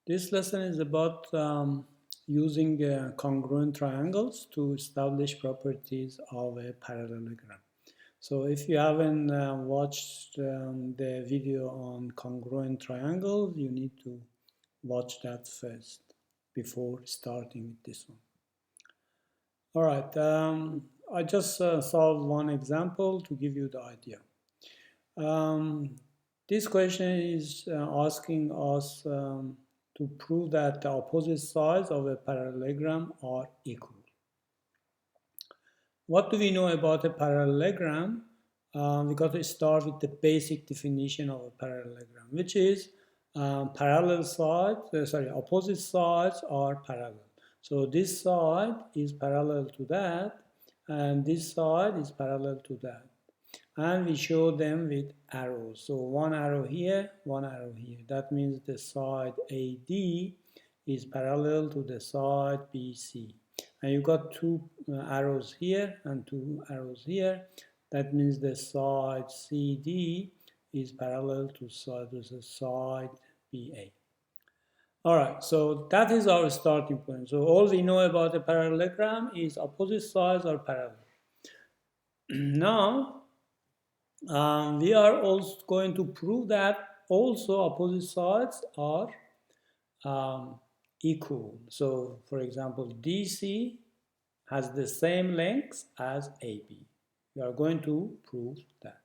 This lesson is about using congruent triangles to establish properties of a parallelogram. So if you haven't watched the video on congruent triangles, you need to watch that first before starting with this one. All right, I just solved one example to give you the idea. This question is asking us to prove that the opposite sides of a parallelogram are equal. What do we know about a parallelogram? We got to start with the basic definition of a parallelogram, which is opposite sides are parallel. So this side is parallel to that, and this side is parallel to that. And we show them with arrows. So one arrow here, one arrow here. That means the side AD is parallel to the side BC. And you got two arrows here and two arrows here. That means the side CD is parallel to the side BA. All right, so that is our starting point. So all we know about a parallelogram is opposite sides are parallel. Now, we are also going to prove that also opposite sides are equal. So, for example, DC has the same length as AB. We are going to prove that.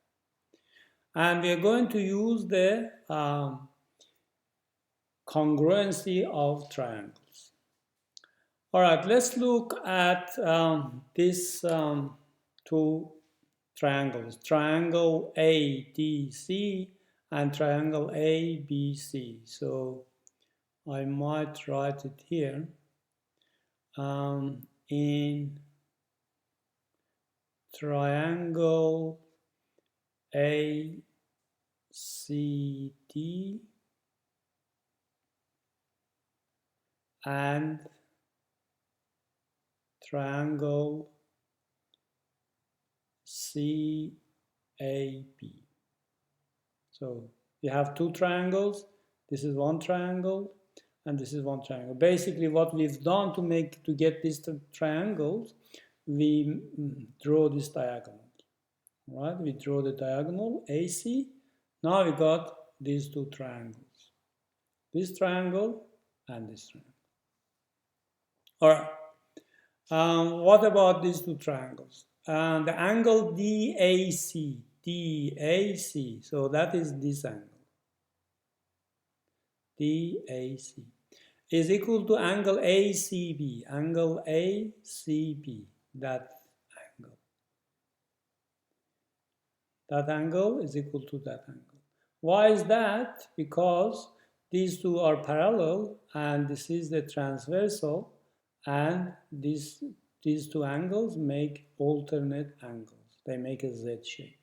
And we are going to use the congruency of triangles. All right, let's look at these two triangles, triangle ADC and triangle ABC. So I might write it here in triangle ACD and triangle CAB. So we have two triangles. This is one triangle, and this is one triangle. Basically, what we've done to get these two triangles, we draw this diagonal. Right? We draw the diagonal AC. Now we got these two triangles. This triangle and this triangle. All right. What about these two triangles? The angle DAC, so that is this angle. DAC is equal to angle ACB, that angle. That angle is equal to that angle. Why is that? Because these two are parallel, and this is the transversal, and these two angles make alternate angles. They make a Z shape.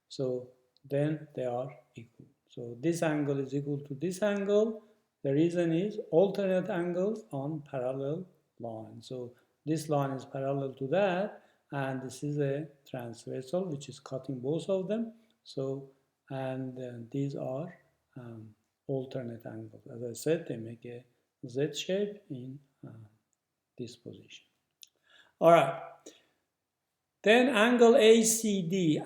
So then they are equal. So this angle is equal to this angle. The reason is alternate angles on parallel lines. So this line is parallel to that, and this is a transversal which is cutting both of them. So, and these are alternate angles. As I said, they make a Z shape in this position. All right. Then angle ACD,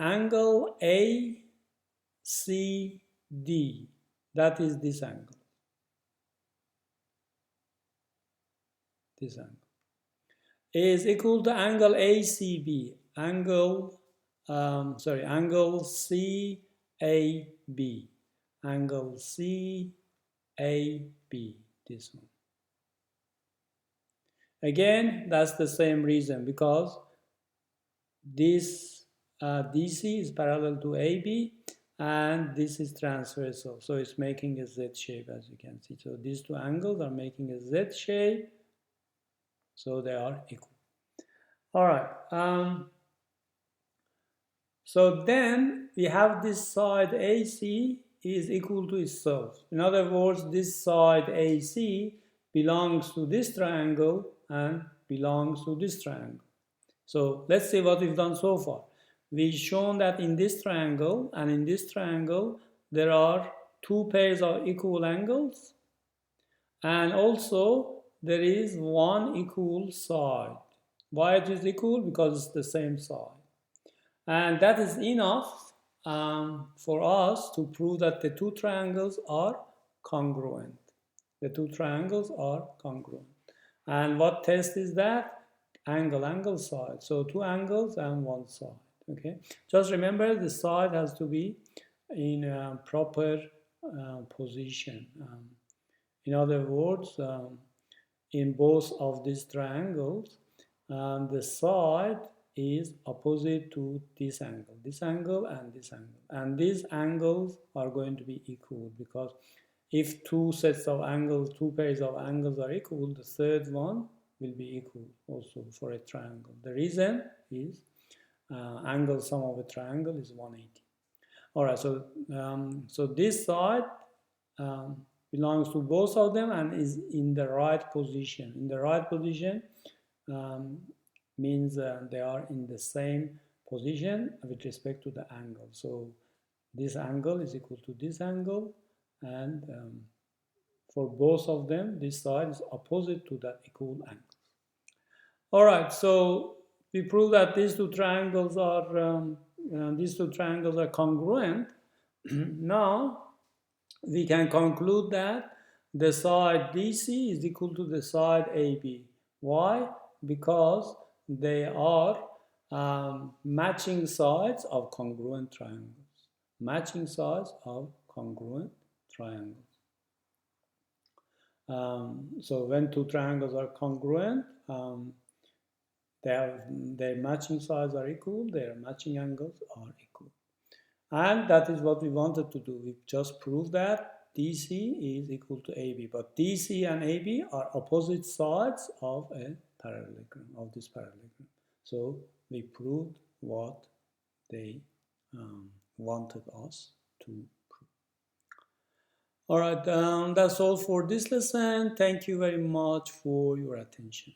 that is this angle. This angle is equal to angle ACB, angle CAB, this one. Again, that's the same reason, because this DC is parallel to AB, and this is transversal, so it's making a Z shape, as you can see. So these two angles are making a Z shape, so they are equal. All right. So then we have this side AC is equal to itself. In other words, this side AC belongs to this triangle and belongs to this triangle. So let's see what we've done so far. We've shown that in this triangle and in this triangle, there are two pairs of equal angles, And also there is one equal side. Why it is equal? Because it's the same side. And that is enough for us to prove that the two triangles are congruent. The two triangles are congruent. And what test is that? Angle, angle, side. So two angles and one side. Okay. Just remember the side has to be in a proper position. In other words, in both of these triangles, the side is opposite to this angle and this angle. And these angles are going to be equal, because if two sets of angles, two pairs of angles are equal, the third one will be equal also for a triangle. The reason is angle sum of a triangle is 180. All right, so this side belongs to both of them and is in the right position. In the right position means they are in the same position with respect to the angle. So this angle is equal to this angle, and for both of them, this side is opposite to that equal angle. All right, so we prove that these two triangles are congruent. Now we can conclude that the side DC is equal to the side AB. Why? Because they are matching sides of congruent triangles. Matching sides of congruent triangles. So when two triangles are congruent, their matching sides are equal, their matching angles are equal. And that is what we wanted to do. We just proved that DC is equal to AB. But DC and AB are opposite sides of a parallelogram, of this parallelogram. So we proved what they wanted us to prove. All right, that's all for this lesson. Thank you very much for your attention.